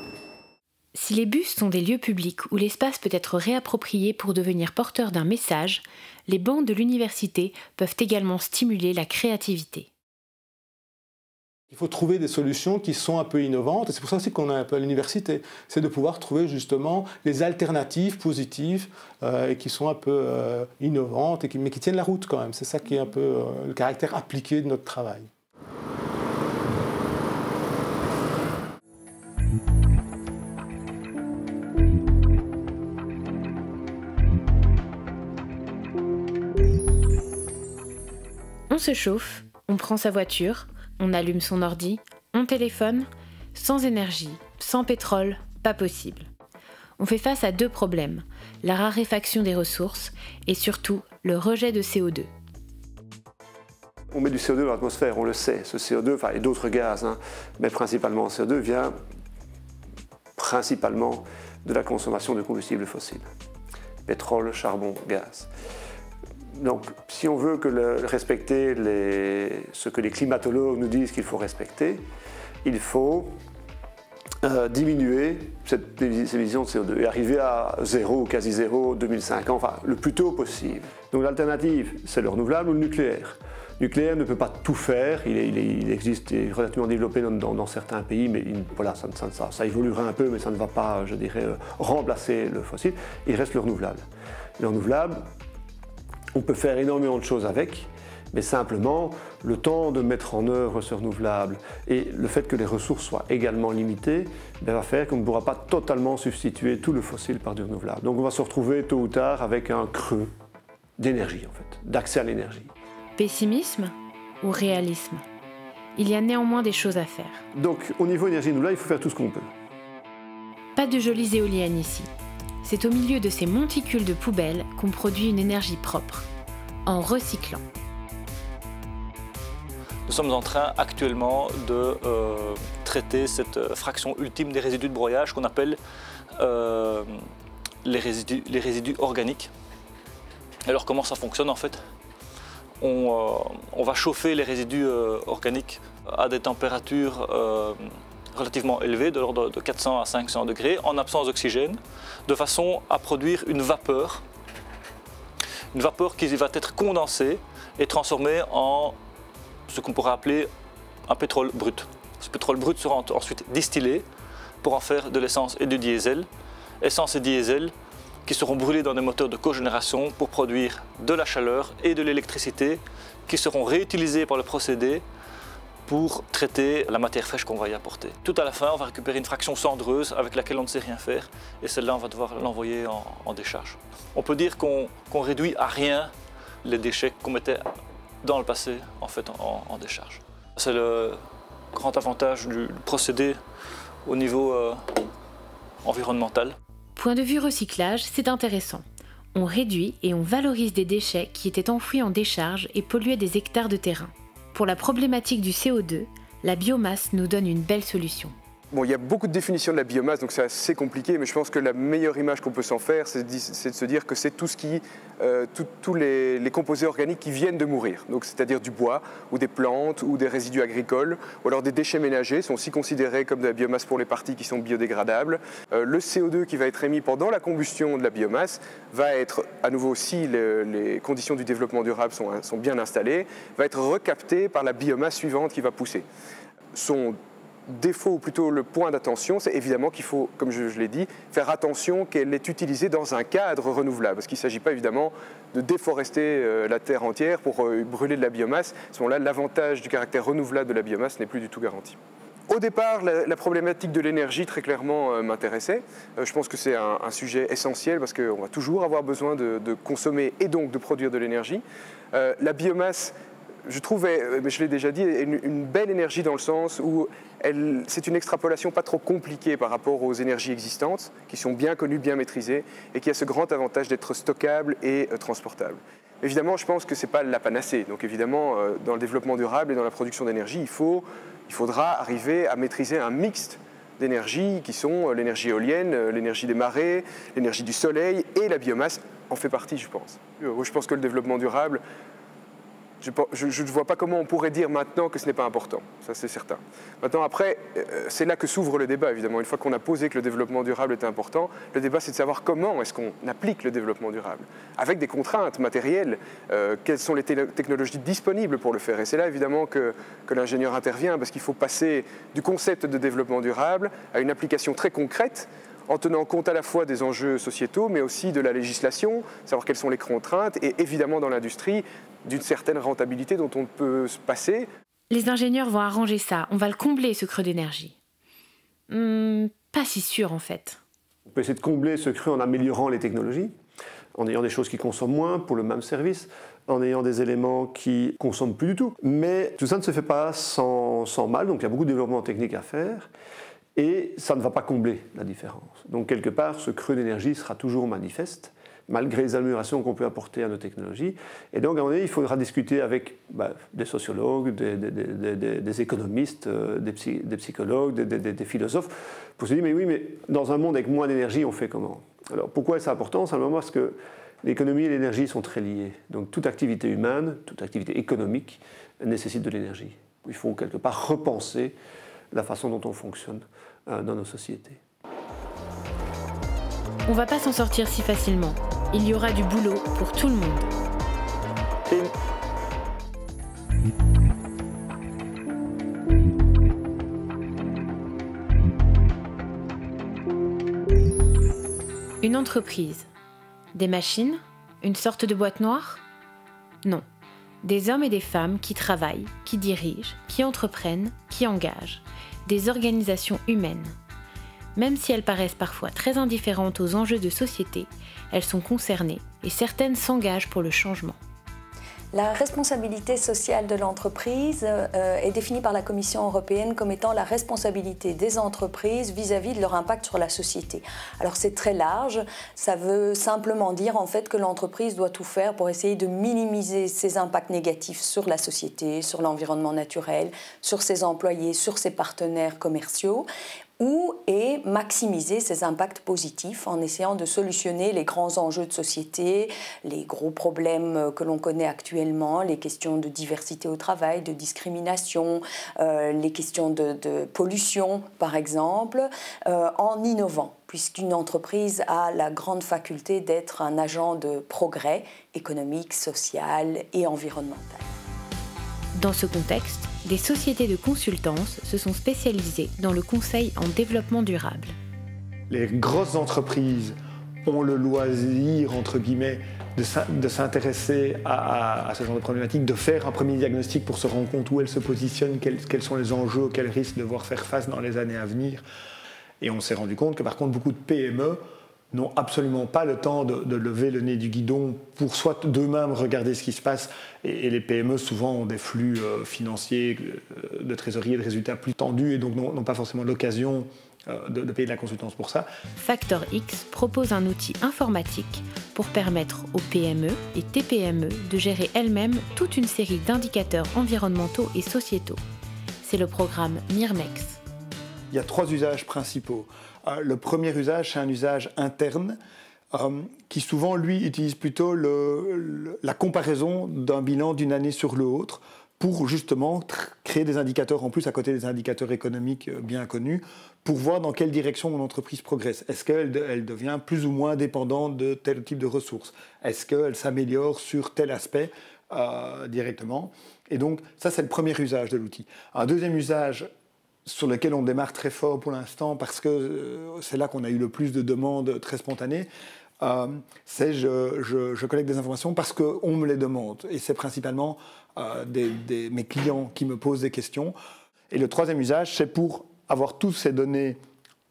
Si les bus sont des lieux publics où l'espace peut être réapproprié pour devenir porteur d'un message, les bancs de l'université peuvent également stimuler la créativité. Il faut trouver des solutions qui sont un peu innovantes, et c'est pour ça aussi qu'on a un peu à l'université, c'est de pouvoir trouver justement les alternatives positives et qui sont un peu innovantes, mais qui tiennent la route quand même. C'est ça qui est un peu le caractère appliqué de notre travail. On se chauffe, on prend sa voiture, on allume son ordi, on téléphone. Sans énergie, sans pétrole, pas possible. On fait face à deux problèmes, la raréfaction des ressources et surtout le rejet de CO2. On met du CO2 dans l'atmosphère, on le sait. Ce CO2, enfin, et d'autres gaz, mais principalement le CO2 vient principalement de la consommation de combustibles fossiles. Pétrole, charbon, gaz. Donc, si on veut respecter ce que les climatologues nous disent qu'il faut respecter, il faut diminuer ces émissions de CO2 et arriver à zéro ou quasi zéro 2050, enfin le plus tôt possible. Donc l'alternative, c'est le renouvelable ou le nucléaire. Le nucléaire ne peut pas tout faire, il existe, il est relativement développé dans certains pays, mais voilà, ça évoluera un peu, mais ça ne va pas, je dirais, remplacer le fossile. Il reste le renouvelable. Le renouvelable, on peut faire énormément de choses avec, mais simplement le temps de mettre en œuvre ce renouvelable et le fait que les ressources soient également limitées va faire qu'on ne pourra pas totalement substituer tout le fossile par du renouvelable. Donc on va se retrouver tôt ou tard avec un creux d'énergie, en fait, d'accès à l'énergie. Pessimisme ou réalisme? Il y a néanmoins des choses à faire. Donc au niveau énergie renouvelable, il faut faire tout ce qu'on peut. Pas de jolies éoliennes ici. C'est au milieu de ces monticules de poubelles qu'on produit une énergie propre, en recyclant. Nous sommes en train actuellement de traiter cette fraction ultime des résidus de broyage qu'on appelle les résidus organiques. Alors comment ça fonctionne en fait? On va chauffer les résidus organiques à des températures relativement élevées, de l'ordre de 400 à 500 degrés, en absence d'oxygène, de façon à produire une vapeur qui va être condensée et transformée en ce qu'on pourrait appeler un pétrole brut. Ce pétrole brut sera ensuite distillé pour en faire de l'essence et du diesel. Essence et diesel qui seront brûlés dans des moteurs de cogénération pour produire de la chaleur et de l'électricité qui seront réutilisés par le procédé pour traiter la matière fraîche qu'on va y apporter. Tout à la fin, on va récupérer une fraction cendreuse avec laquelle on ne sait rien faire et celle-là, on va devoir l'envoyer en décharge. On peut dire qu'on réduit à rien les déchets qu'on mettait dans le passé en fait en décharge. C'est le grand avantage du procédé au niveau environnemental. Point de vue recyclage, c'est intéressant. On réduit et on valorise des déchets qui étaient enfouis en décharge et polluaient des hectares de terrain. Pour la problématique du CO2, la biomasse nous donne une belle solution. Bon, il y a beaucoup de définitions de la biomasse, donc c'est assez compliqué, mais je pense que la meilleure image qu'on peut s'en faire, c'est de se dire que c'est tout ce qui, tous les composés organiques qui viennent de mourir. Donc c'est-à-dire du bois, ou des plantes, ou des résidus agricoles, ou alors des déchets ménagers sont aussi considérés comme de la biomasse pour les parties qui sont biodégradables. Le CO2 qui va être émis pendant la combustion de la biomasse va être, à nouveau si les conditions du développement durable sont bien installées, va être recapté par la biomasse suivante qui va pousser. Son défaut, ou plutôt le point d'attention, c'est évidemment qu'il faut, comme je l'ai dit, faire attention qu'elle est utilisée dans un cadre renouvelable. Parce qu'il ne s'agit pas évidemment de déforester la terre entière pour brûler de la biomasse. À ce moment-là, l'avantage du caractère renouvelable de la biomasse n'est plus du tout garanti. Au départ, la problématique de l'énergie, très clairement, m'intéressait. Je pense que c'est un sujet essentiel parce qu'on va toujours avoir besoin de consommer et donc de produire de l'énergie. La biomasse, je trouve, je l'ai déjà dit, une belle énergie dans le sens où c'est une extrapolation pas trop compliquée par rapport aux énergies existantes, qui sont bien connues, bien maîtrisées, et qui a ce grand avantage d'être stockable et transportable. Évidemment, je pense que ce n'est pas la panacée. Donc évidemment, dans le développement durable et dans la production d'énergie, il faudra arriver à maîtriser un mixte d'énergie qui sont l'énergie éolienne, l'énergie des marées, l'énergie du soleil et la biomasse en fait partie, je pense. Je pense que le développement durable Je ne vois pas comment on pourrait dire maintenant que ce n'est pas important, ça c'est certain. Maintenant après, c'est là que s'ouvre le débat évidemment. Une fois qu'on a posé que le développement durable est important, le débat c'est de savoir comment est-ce qu'on applique le développement durable, avec des contraintes matérielles, quelles sont les technologies disponibles pour le faire. Et c'est là évidemment que l'ingénieur intervient, parce qu'il faut passer du concept de développement durable à une application très concrète, en tenant compte à la fois des enjeux sociétaux, mais aussi de la législation, savoir quelles sont les contraintes, et évidemment dans l'industrie, d'une certaine rentabilité dont on peut se passer. Les ingénieurs vont arranger ça, on va le combler ce creux d'énergie. Pas si sûr en fait. On peut essayer de combler ce creux en améliorant les technologies, en ayant des choses qui consomment moins pour le même service, en ayant des éléments qui consomment plus du tout. Mais tout ça ne se fait pas sans mal, donc il y a beaucoup de développement technique à faire. Et ça ne va pas combler la différence. Donc quelque part, ce creux d'énergie sera toujours manifeste, malgré les améliorations qu'on peut apporter à nos technologies. Et donc à un moment donné, il faudra discuter avec des sociologues, des économistes, des psychologues, des philosophes, pour se dire, mais oui, mais dans un monde avec moins d'énergie, on fait comment? Alors pourquoi c'est important? Simplement parce que l'économie et l'énergie sont très liées. Donc toute activité humaine, toute activité économique nécessite de l'énergie. Il faut quelque part repenser la façon dont on fonctionne dans nos sociétés. On va pas s'en sortir si facilement. Il y aura du boulot pour tout le monde. Une entreprise. Des machines? Une sorte de boîte noire? Non. Des hommes et des femmes qui travaillent, qui dirigent, qui entreprennent, qui engagent. Des organisations humaines. Même si elles paraissent parfois très indifférentes aux enjeux de société, elles sont concernées et certaines s'engagent pour le changement. La responsabilité sociale de l'entreprise est définie par la Commission européenne comme étant la responsabilité des entreprises vis-à-vis de leur impact sur la société. Alors c'est très large, ça veut simplement dire en fait que l'entreprise doit tout faire pour essayer de minimiser ses impacts négatifs sur la société, sur l'environnement naturel, sur ses employés, sur ses partenaires commerciaux, et maximiser ses impacts positifs en essayant de solutionner les grands enjeux de société, les gros problèmes que l'on connaît actuellement, les questions de diversité au travail, de discrimination, les questions de pollution par exemple, en innovant, puisqu'une entreprise a la grande faculté d'être un agent de progrès économique, social et environnemental. Dans ce contexte, des sociétés de consultance se sont spécialisées dans le conseil en développement durable. Les grosses entreprises ont le loisir, entre guillemets, de s'intéresser à ce genre de problématiques, de faire un premier diagnostic pour se rendre compte où elles se positionnent, quels sont les enjeux auxquels elles risquent de devoir faire face dans les années à venir. Et on s'est rendu compte que par contre, beaucoup de PME n'ont absolument pas le temps de lever le nez du guidon pour soit d'eux-mêmes regarder ce qui se passe. Et les PME, souvent, ont des flux financiers, de trésorerie et de résultats plus tendus et donc n'ont pas forcément l'occasion de payer de la consultance pour ça. Factor X propose un outil informatique pour permettre aux PME et TPME de gérer elles-mêmes toute une série d'indicateurs environnementaux et sociétaux. C'est le programme MIRMEX. Il y a 3 usages principaux. Le premier usage, c'est un usage interne qui souvent, lui, utilise plutôt la comparaison d'un bilan d'une année sur l'autre pour justement créer des indicateurs en plus à côté des indicateurs économiques bien connus pour voir dans quelle direction mon entreprise progresse. Est-ce qu'elle devient plus ou moins dépendante de tel type de ressources? Est-ce qu'elle s'améliore sur tel aspect directement? Et donc, ça, c'est le premier usage de l'outil. Un deuxième usage sur lequel on démarre très fort pour l'instant parce que c'est là qu'on a eu le plus de demandes très spontanées, c'est je collecte des informations parce qu'on me les demande. Et c'est principalement mes clients qui me posent des questions. Et le troisième usage, c'est pour avoir toutes ces données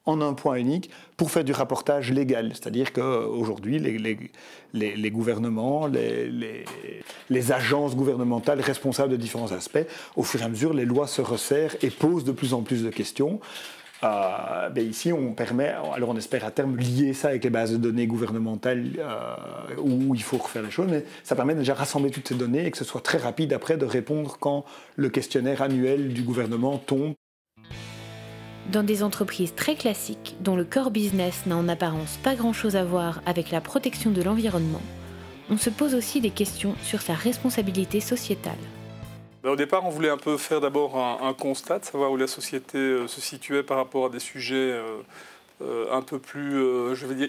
en un point unique pour faire du rapportage légal. C'est-à-dire qu'aujourd'hui, les gouvernements, les agences gouvernementales responsables de différents aspects, au fur et à mesure, les lois se resserrent et posent de plus en plus de questions. Ici, on permet, alors on espère à terme lier ça avec les bases de données gouvernementales où il faut refaire les choses, mais ça permet déjà de rassembler toutes ces données et que ce soit très rapide après de répondre quand le questionnaire annuel du gouvernement tombe. Dans des entreprises très classiques, dont le core business n'a en apparence pas grand-chose à voir avec la protection de l'environnement, on se pose aussi des questions sur sa responsabilité sociétale. Au départ, on voulait un peu faire d'abord un constat, de savoir où la société se situait par rapport à des sujets un peu plus, je veux dire,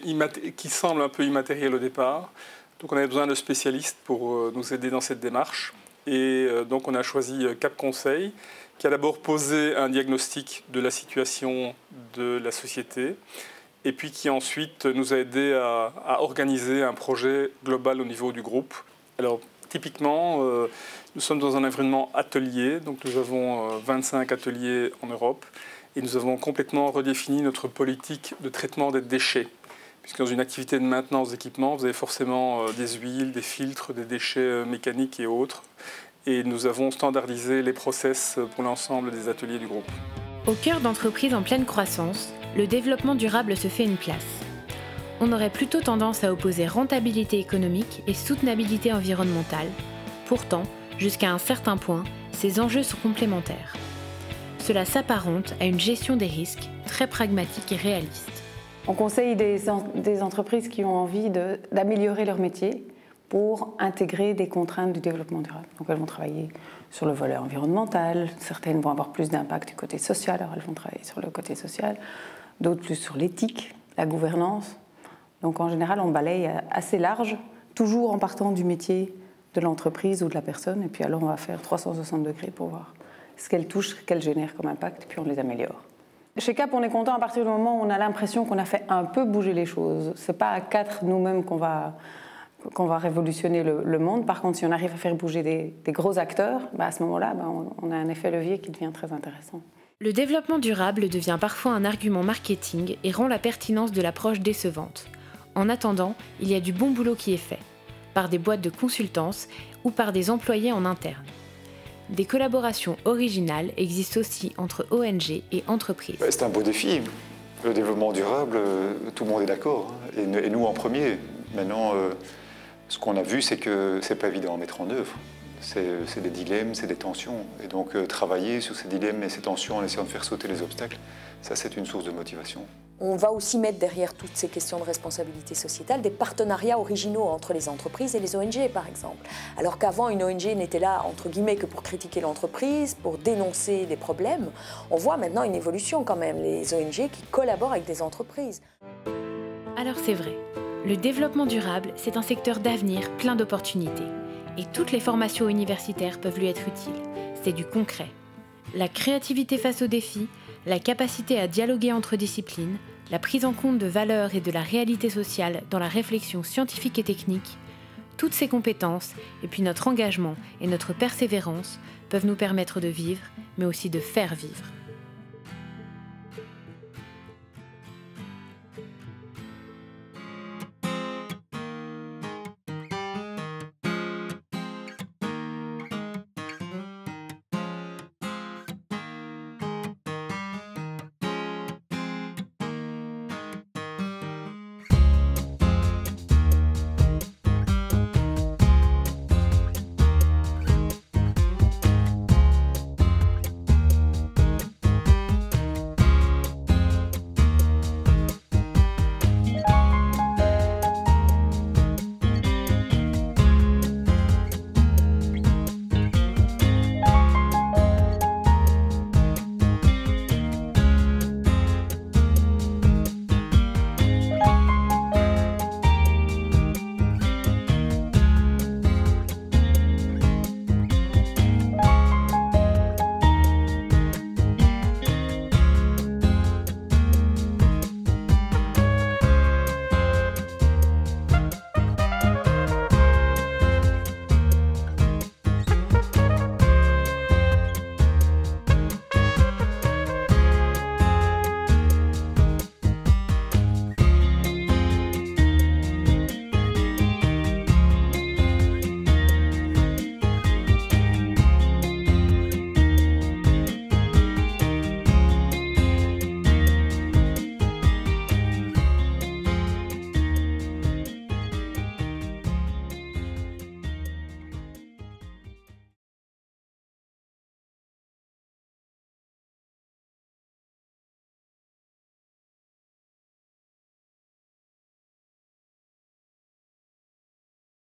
qui semblent un peu immatériels au départ. Donc on avait besoin de spécialistes pour nous aider dans cette démarche. Et donc on a choisi Cap Conseil, qui a d'abord posé un diagnostic de la situation de la société, et puis qui ensuite nous a aidé à organiser un projet global au niveau du groupe. Alors typiquement, nous sommes dans un environnement atelier, donc nous avons 25 ateliers en Europe, et nous avons complètement redéfini notre politique de traitement des déchets. Puisque dans une activité de maintenance d'équipement, vous avez forcément des huiles, des filtres, des déchets mécaniques et autres. Et nous avons standardisé les process pour l'ensemble des ateliers du groupe. Au cœur d'entreprises en pleine croissance, le développement durable se fait une place. On aurait plutôt tendance à opposer rentabilité économique et soutenabilité environnementale. Pourtant, jusqu'à un certain point, ces enjeux sont complémentaires. Cela s'apparente à une gestion des risques très pragmatique et réaliste. On conseille des entreprises qui ont envie d'améliorer leur métier pour intégrer des contraintes du développement durable. Donc elles vont travailler sur le volet environnemental, certaines vont avoir plus d'impact du côté social, alors elles vont travailler sur le côté social, d'autres plus sur l'éthique, la gouvernance. Donc en général, on balaye assez large, toujours en partant du métier de l'entreprise ou de la personne, et puis alors on va faire 360 degrés pour voir ce qu'elle touche, ce qu'elle génère comme impact, et puis on les améliore. Chez Cap, on est content à partir du moment où on a l'impression qu'on a fait un peu bouger les choses. Ce n'est pas à 4 nous-mêmes qu'on va révolutionner le monde. Par contre, si on arrive à faire bouger des gros acteurs, à ce moment-là, on a un effet levier qui devient très intéressant. Le développement durable devient parfois un argument marketing et rend la pertinence de l'approche décevante. En attendant, il y a du bon boulot qui est fait, par des boîtes de consultance ou par des employés en interne. Des collaborations originales existent aussi entre ONG et entreprises. C'est un beau défi. Le développement durable, tout le monde est d'accord, et nous en premier. Maintenant, ce qu'on a vu, c'est que ce n'est pas évident à mettre en œuvre. C'est des dilemmes, c'est des tensions. Et donc travailler sur ces dilemmes et ces tensions en essayant de faire sauter les obstacles, ça c'est une source de motivation. On va aussi mettre derrière toutes ces questions de responsabilité sociétale des partenariats originaux entre les entreprises et les ONG, par exemple. Alors qu'avant, une ONG n'était là, entre guillemets, que pour critiquer l'entreprise, pour dénoncer des problèmes. On voit maintenant une évolution quand même, les ONG qui collaborent avec des entreprises. Alors c'est vrai, le développement durable, c'est un secteur d'avenir plein d'opportunités. Et toutes les formations universitaires peuvent lui être utiles. C'est du concret. La créativité face aux défis, la capacité à dialoguer entre disciplines, la prise en compte de valeurs et de la réalité sociale dans la réflexion scientifique et technique, toutes ces compétences, et puis notre engagement et notre persévérance peuvent nous permettre de vivre, mais aussi de faire vivre.